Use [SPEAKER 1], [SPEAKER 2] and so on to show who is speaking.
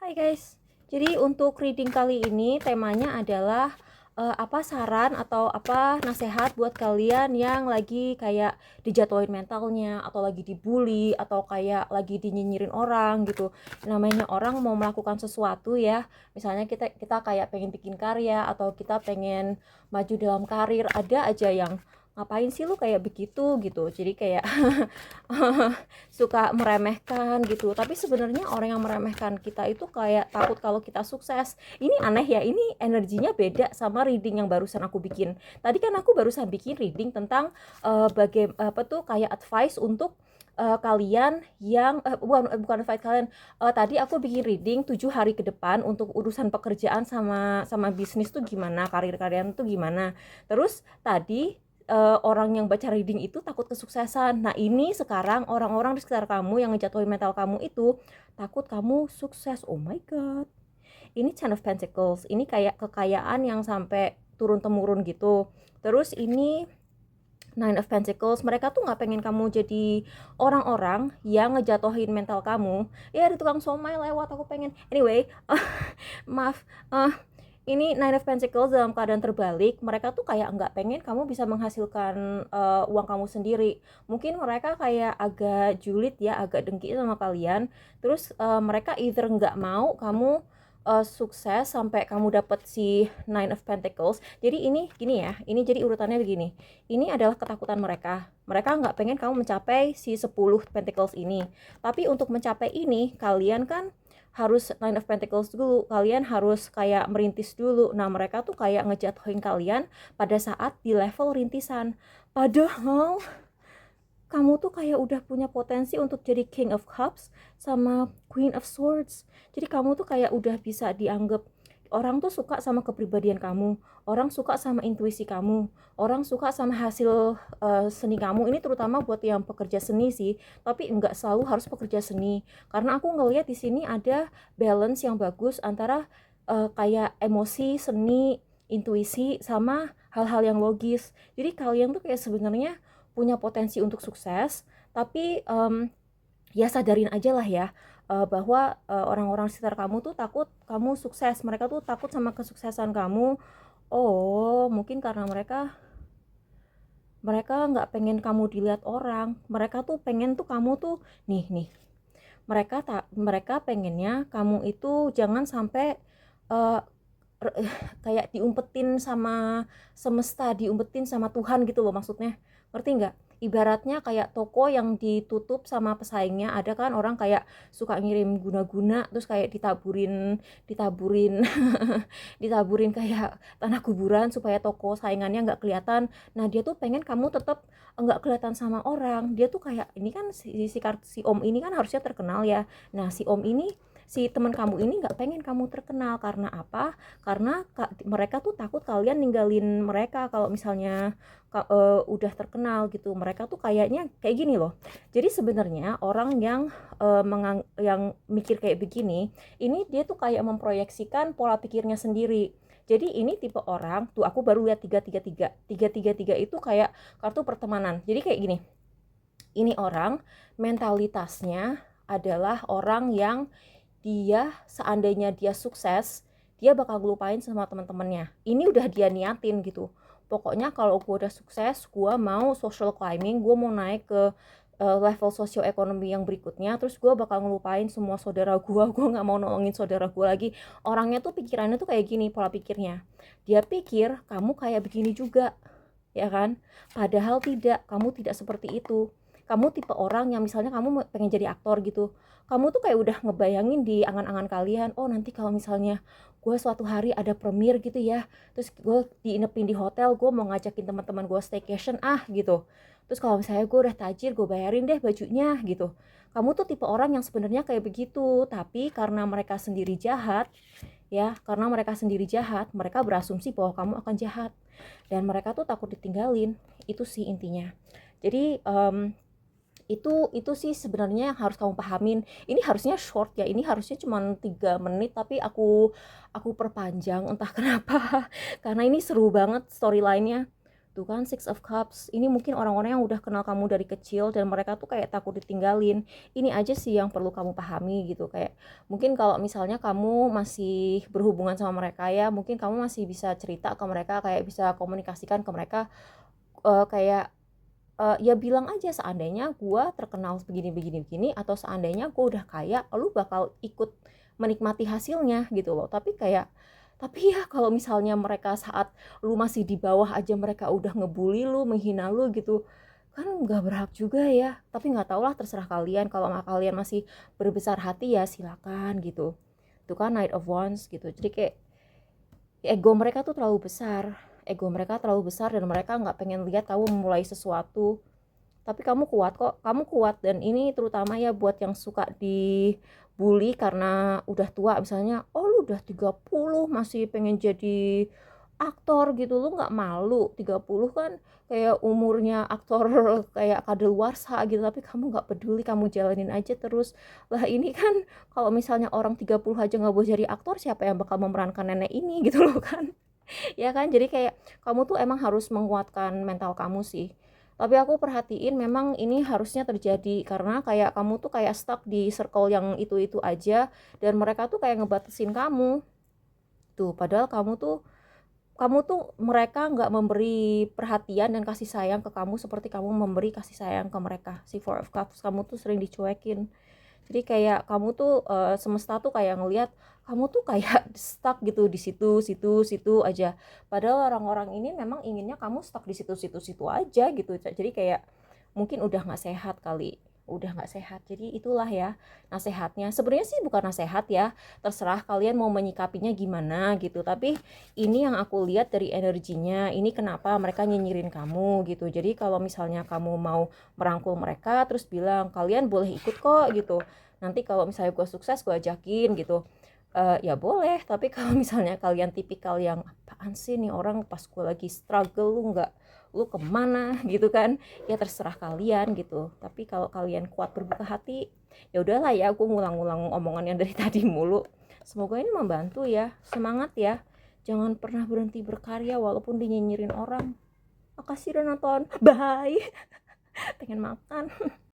[SPEAKER 1] Hai guys, jadi untuk reading kali ini temanya adalah apa saran atau apa nasehat buat kalian yang lagi kayak dijatuhin mentalnya atau lagi dibully atau kayak lagi dinyinyirin orang gitu. Namanya orang mau melakukan sesuatu ya, misalnya kita kayak pengen bikin karya atau kita pengen maju dalam karir, ada aja yang ngapain sih lu kayak begitu gitu. Jadi kayak suka meremehkan gitu, tapi sebenarnya orang yang meremehkan kita itu kayak takut kalau kita sukses. Ini aneh ya, ini energinya beda sama reading yang barusan aku bikin. Tadi kan aku barusan bikin reading tentang apa tuh kayak advice untuk kalian yang bukan advice kalian. Tadi aku bikin reading 7 hari ke depan untuk urusan pekerjaan sama bisnis tuh gimana, karir kalian tuh gimana. Terus tadi orang yang baca reading itu takut kesuksesan. Nah ini sekarang orang-orang di sekitar kamu yang ngejatuhin mental kamu itu takut kamu sukses. Oh my god, ini Ten of Pentacles, ini kayak kekayaan yang sampai turun temurun gitu. Terus ini Nine of Pentacles, mereka tuh nggak pengen kamu jadi orang-orang yang ngejatuhin mental kamu. Ya ada tukang somai lewat, aku pengen. Anyway, maaf, ini Nine of Pentacles dalam keadaan terbalik. Mereka tuh kayak nggak pengen kamu bisa menghasilkan uang kamu sendiri. Mungkin mereka kayak agak julid ya, agak dengki sama kalian. Terus mereka either nggak mau kamu sukses sampai kamu dapat si Nine of Pentacles. Jadi ini gini ya, ini jadi urutannya begini. Ini adalah ketakutan mereka. Mereka nggak pengen kamu mencapai si 10 Pentacles ini. Tapi untuk mencapai ini, kalian kan harus Nine of Pentacles dulu. Kalian harus kayak merintis dulu. Nah, mereka tuh kayak ngejatuhin kalian pada saat di level rintisan. Padahal kamu tuh kayak udah punya potensi untuk jadi King of Cups sama Queen of Swords. Jadi kamu tuh kayak udah bisa dianggap, orang tuh suka sama kepribadian kamu, orang suka sama intuisi kamu, orang suka sama hasil seni kamu. Ini terutama buat yang pekerja seni sih, tapi nggak selalu harus pekerja seni. Karena aku ngeliat di sini ada balance yang bagus antara kayak emosi, seni, intuisi sama hal-hal yang logis. Jadi kalian tuh kayak sebenarnya punya potensi untuk sukses, tapi ya sadarin aja lah ya, bahwa orang-orang sekitar kamu tuh takut kamu sukses. Mereka tuh takut sama kesuksesan kamu. Oh, mungkin karena mereka nggak pengen kamu dilihat orang. Mereka tuh pengen tuh kamu tuh nih nih. Mereka pengennya kamu itu jangan sampai uh, kayak diumpetin sama semesta, diumpetin sama Tuhan gitu loh maksudnya. Ngerti nggak? Ibaratnya kayak toko yang ditutup sama pesaingnya. Ada kan orang kayak suka ngirim guna-guna terus kayak ditaburin ditaburin kayak tanah kuburan supaya toko saingannya nggak kelihatan. Nah dia tuh pengen kamu tetap nggak kelihatan sama orang. Dia tuh kayak ini kan si om ini kan harusnya terkenal ya. Nah si teman kamu ini nggak pengen kamu terkenal. Karena apa? Karena mereka tuh takut kalian ninggalin mereka kalau misalnya udah terkenal gitu. Mereka tuh kayaknya kayak gini loh. Jadi sebenarnya orang yang mikir kayak begini, ini dia tuh kayak memproyeksikan pola pikirnya sendiri. Jadi ini tipe orang tuh, aku baru lihat 333. 333 itu kayak kartu pertemanan. Jadi kayak gini. Ini orang mentalitasnya adalah orang yang dia seandainya dia sukses, dia bakal ngelupain sama teman-temannya. Ini udah dia niatin gitu. Pokoknya kalau gue udah sukses, gue mau social climbing, gue mau naik ke level sosioekonomi yang berikutnya, terus gue bakal ngelupain semua saudara gue nggak mau nolongin saudara gue lagi. Orangnya tuh pikirannya tuh kayak gini, pola pikirnya. Dia pikir kamu kayak begini juga, ya kan? Padahal tidak, kamu tidak seperti itu. Kamu tipe orang yang misalnya kamu pengen jadi aktor gitu, kamu tuh kayak udah ngebayangin di angan-angan kalian, oh nanti kalau misalnya gue suatu hari ada premier gitu ya, terus gue diinepin di hotel, gue mau ngajakin teman-teman gue staycation gitu. Terus kalau misalnya gue udah tajir, gue bayarin deh bajunya gitu. Kamu tuh tipe orang yang sebenarnya kayak begitu, tapi karena mereka sendiri jahat, ya karena mereka sendiri jahat, mereka berasumsi bahwa kamu akan jahat dan mereka tuh takut ditinggalin. Itu sih intinya. Jadi itu sih sebenarnya yang harus kamu pahamin. Ini harusnya short ya, ini harusnya cuma 3 menit, tapi aku perpanjang entah kenapa karena ini seru banget storyline-nya. Tuh kan Six of Cups, ini mungkin orang-orang yang udah kenal kamu dari kecil dan mereka tuh kayak takut ditinggalin. Ini aja sih yang perlu kamu pahami gitu. Kayak mungkin kalau misalnya kamu masih berhubungan sama mereka ya, mungkin kamu masih bisa cerita ke mereka, kayak bisa komunikasikan ke mereka, kayak ya bilang aja seandainya gua terkenal begini begini begini, atau seandainya gua udah kaya, lu bakal ikut menikmati hasilnya gitu loh. Tapi ya kalau misalnya mereka saat lu masih di bawah aja mereka udah ngebully lu, menghina lu gitu, kan nggak berhak juga ya. Tapi nggak tau lah, terserah kalian. Kalau nggak kalian masih berbesar hati ya silakan gitu. Itu kan Knight of Wands gitu. Jadi kayak ego mereka tuh terlalu besar. Ego mereka terlalu besar dan mereka nggak pengen lihat kamu memulai sesuatu. Tapi kamu kuat kok, kamu kuat. Dan ini terutama ya buat yang suka dibully karena udah tua, misalnya oh lu udah 30 masih pengen jadi aktor gitu, lu nggak malu? 30 kan kayak umurnya aktor kayak kadaluarsa gitu, tapi kamu nggak peduli, kamu jalanin aja terus. Lah ini kan kalau misalnya orang 30 aja nggak boleh jadi aktor, siapa yang bakal memerankan nenek ini gitu loh kan. Ya kan, jadi kayak kamu tuh emang harus menguatkan mental kamu sih. Tapi aku perhatiin memang ini harusnya terjadi karena kayak kamu tuh kayak stuck di circle yang itu-itu aja, dan mereka tuh kayak ngebatasin kamu tuh. Padahal kamu tuh mereka nggak memberi perhatian dan kasih sayang ke kamu seperti kamu memberi kasih sayang ke mereka. Si Four of Cups, kamu tuh sering dicuekin. Jadi kayak kamu tuh semesta tuh kayak ngelihat kamu tuh kayak stuck gitu di situ situ situ aja. Padahal orang-orang ini memang inginnya kamu stuck di situ situ situ aja gitu. Jadi kayak mungkin udah nggak sehat kali, udah nggak sehat. Jadi itulah ya nasehatnya. Sebenarnya sih bukan nasehat ya, terserah kalian mau menyikapinya gimana gitu. Tapi ini yang aku lihat dari energinya, ini kenapa mereka nyinyirin kamu gitu. Jadi kalau misalnya kamu mau merangkul mereka terus bilang kalian boleh ikut kok gitu, nanti kalau misalnya gue sukses gue ajakin gitu, ya boleh. Tapi kalau misalnya kalian tipikal yang apaan sih nih orang pas gue lagi struggle lu nggak, lu kemana gitu kan, ya terserah kalian gitu. Tapi kalau kalian kuat berbuka hati, ya udahlah ya, aku ngulang-ngulang omongan yang dari tadi mulu. Semoga ini membantu ya. Semangat ya, jangan pernah berhenti berkarya walaupun dinyinyirin orang. Makasih udah nonton, bye. Pengen makan.